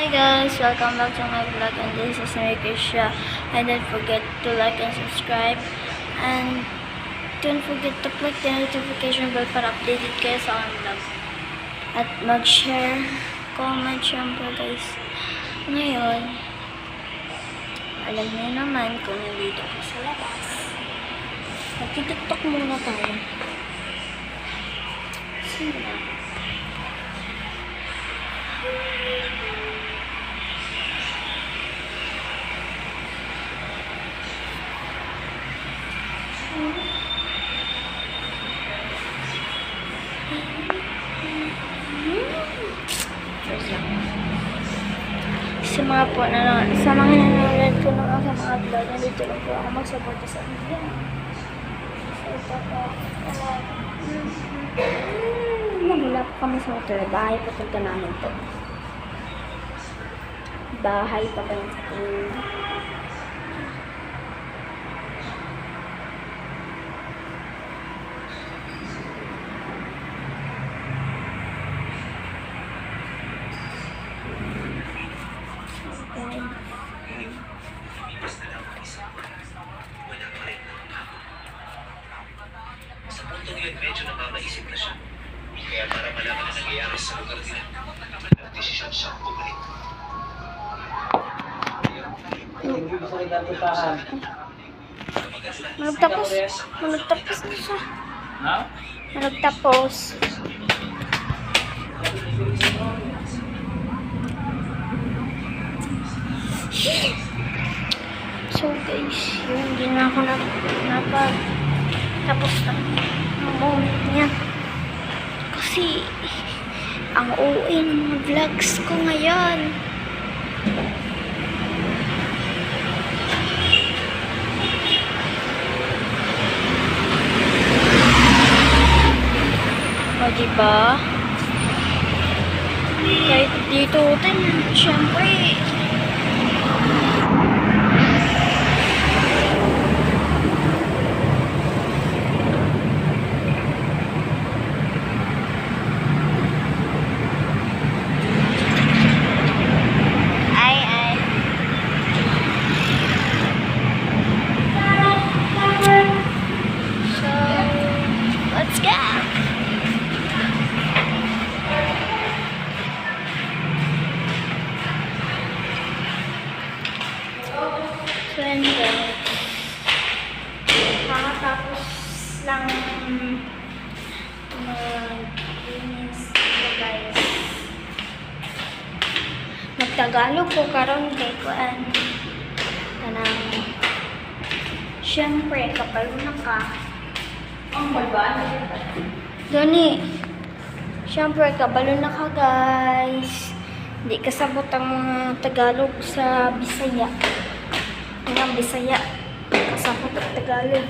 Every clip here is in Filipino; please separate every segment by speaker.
Speaker 1: Hi guys, welcome back to my vlog, and this is Marikisha. And don't forget to like and subscribe, and don't forget to click the notification bell para updated kayo sa aking vlog. At mag-share, comment syempre guys. Ngayon, alam niyo naman kung nandito ko sa labas. Magtitiktok muna tayo. Sino na? Sa mga nanonood ko ng aking mga vlog, nandito lang po ako magsuporta sa inyo. So, ito po. Nagula po kami sa hotel. Bahay po talaga namin po. Bahay pa kami sa inyo.
Speaker 2: Sa punto ngayon, medyo nakakaisip na siya. Kaya para malaman na nangyayari sa lugar nila, nagdesisyon siyang bumalik.
Speaker 1: Nagtapos na siya. Nagtapos. So guys, yun, hindi na ako tapos na ang moment niya. Kasi, ang OA ng mga vlogs ko ngayon. O, diba? Kahit dito din, syempre, kakatapos lang mag-linis ko guys. Magtagalog ko karon kay kuan. Kanang syempre kapag una ka ang balbaan Doni. Syempre kabalo na ka guys. Hindi kasabot ang mga Tagalog sa Bisaya. Ang Bisaya kasabot ang Tagalog.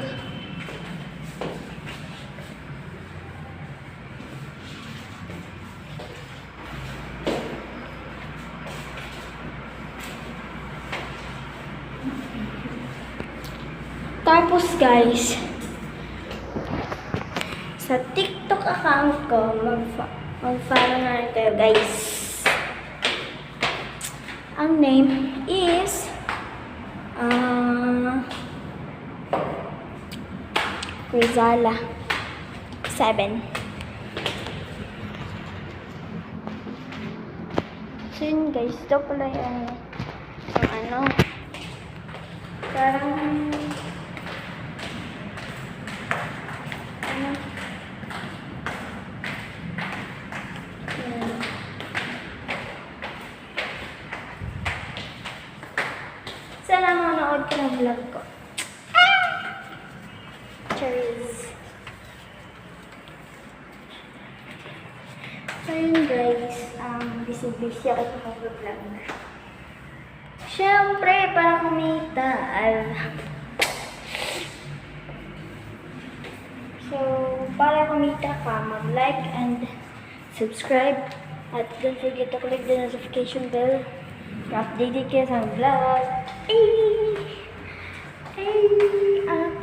Speaker 1: Tapos guys, sa TikTok account ko, mag-follow na rin kayo guys. Ang name is Rizala 7. So yun guys, ito pala yung parang sana manood ka ng vlog ko. Cheers! So yun guys, busy-busy ako sa mag-vlog. Siyempre, para kumita. So, para kumita ka, mag-like and subscribe. At don't forget to click the notification bell para updated kayo sa vlog. At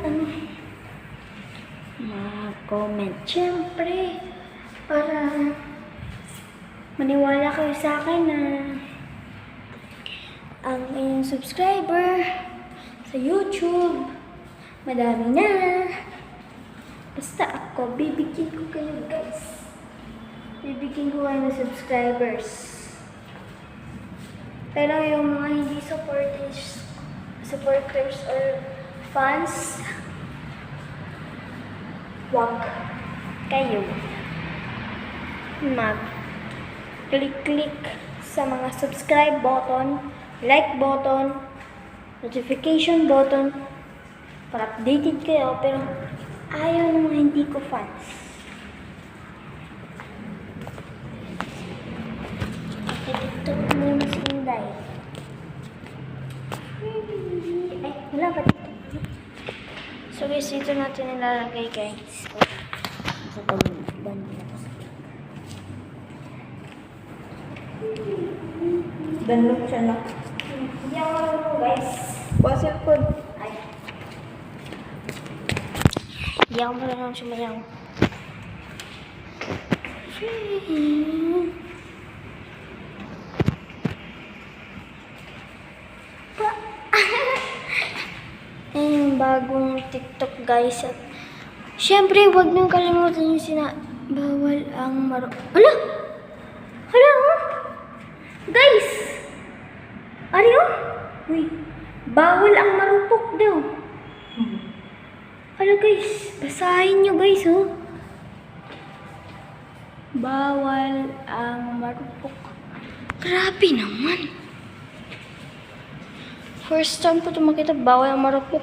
Speaker 1: mag-comment syempre para maniwala kayo sa akin na ang inyong subscriber sa YouTube. Madami na. Basta ako, bibigyan ko kayo guys. Bibigyan ko kayo ng subscribers. Pero yung mga hindi supporters or fans, wag kayo mag-click sa mga subscribe button, like button, notification button para updated kayo, pero ayaw ng mga hindi ko fans. Ito muna si Inday. Ay, wala ba dito? So guys, dito natin nilalagay guys. Sa bando na to.
Speaker 3: Danlok siya na.
Speaker 1: Hindi ako marunong guys.
Speaker 3: Puzzle code.
Speaker 1: Ay. Hindi ako marunong sumayaw. Yung bagong TikTok guys. At syempre, huwag niyong kalimutan yung bawal ang Hala! Hala! Oh! Guys! Ano? Uy, bawal ang marupok daw. Hala guys, basahin nyo guys oh. Bawal ang marupok. Grabe naman. First time ko ito makita, bawal ang marupok.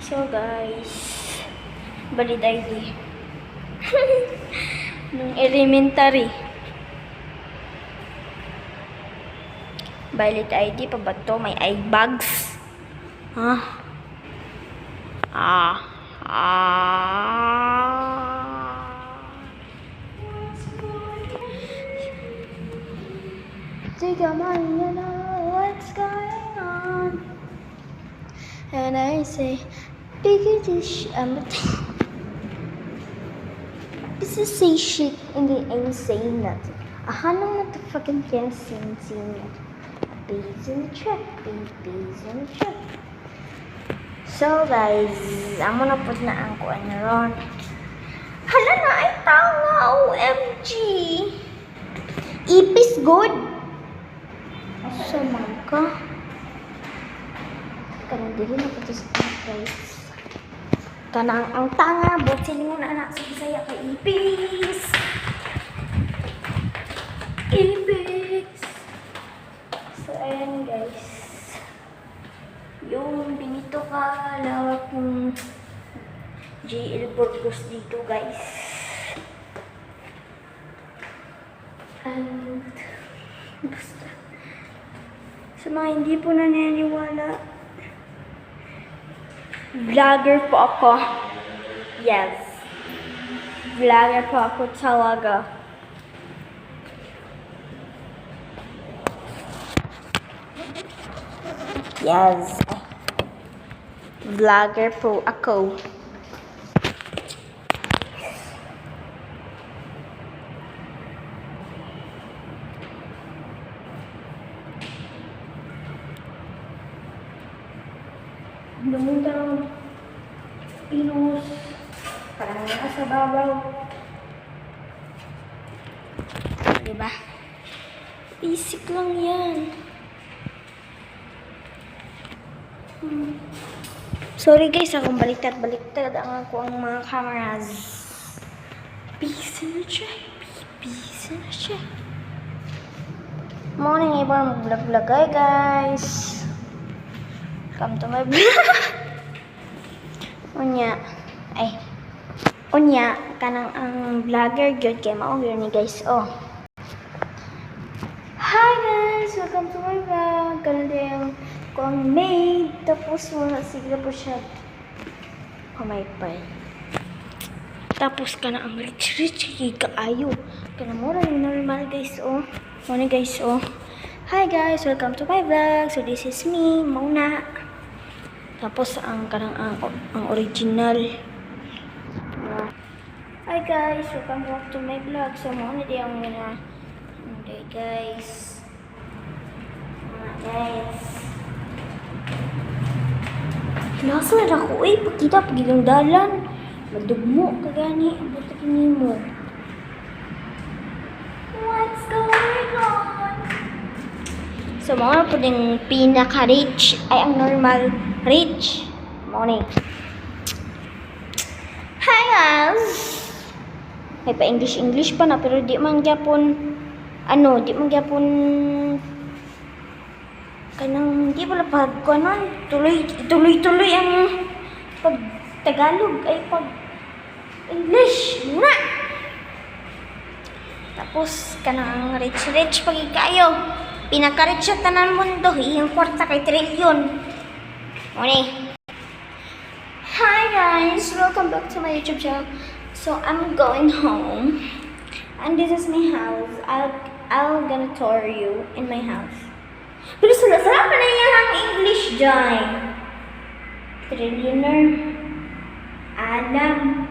Speaker 1: So guys, valid ID. Nung elementary. Valid ID pa ba ito? May eye bags. Ha? Think I might know what's going on. And I say, because this is say shit and they ain't saying nothing. Hanong motherfucking can't sing it. Bees in the trap, bees in the trap. So guys, I'm gonna put na ang kuan ron. Hala na ay tanga, OMG. Ipis good. Sama ka. Kanang dili na pati sa guys. Kanang ang tanga, botin mo na anak sa Bisaya kay Ipis. Ipis. So ayan guys. Yung binito ka lawak ng JL Burgos dito guys. And basta sa mga hindi po naniniwala, vlogger po ako. Yes. Vlogger po ako talaga. Yes. Vlogger po ako. Lumunta ng Pinos. Parang nasa babaw. Diba? Basic lang yan. Sorry guys, akong baliktad ang ako ang mga cameras. Peace in the check. Peace in the check. Morning, ibang mag-vlog guys. Come to my vlog. Unya, kanang ang vlogger gyud kay mao gyud ni guys oh. Hi guys, welcome to my vlog. Kanang yung kung maid tapos wala sigla po siya pamaypay. Tapos kana ang rich kaayo. Kana mo ra yung normal guys oh. Morning guys oh. Hi guys, welcome to my vlog. So this is me, Mona. Tapos ang kanang ang original. Hi guys, welcome back to my vlog. So mo na di ang Okay, guys. Guys. Nasa na ako eh. Pagkita, pagkitang dalan. Madugmo ka gani. Buta mo. What's going on? So, mga po din pinaka-rich ay ang normal rich. Morning. Hi guys! May pa English pa na pero di man gyapon kanang di pala pag kanon tuloy ang pag Tagalog ay pag English muna. Tapos kanang rich pag ikayo. Pinaka-rich sa tanan mundo, iyang kwarta kay trilyon. Morning. Hi guys, welcome back to my YouTube channel. So I'm going home, and this is my house. I'll gonna tour you in my house. Pero sarap pa na yung English dyan. Trillionaire Adam.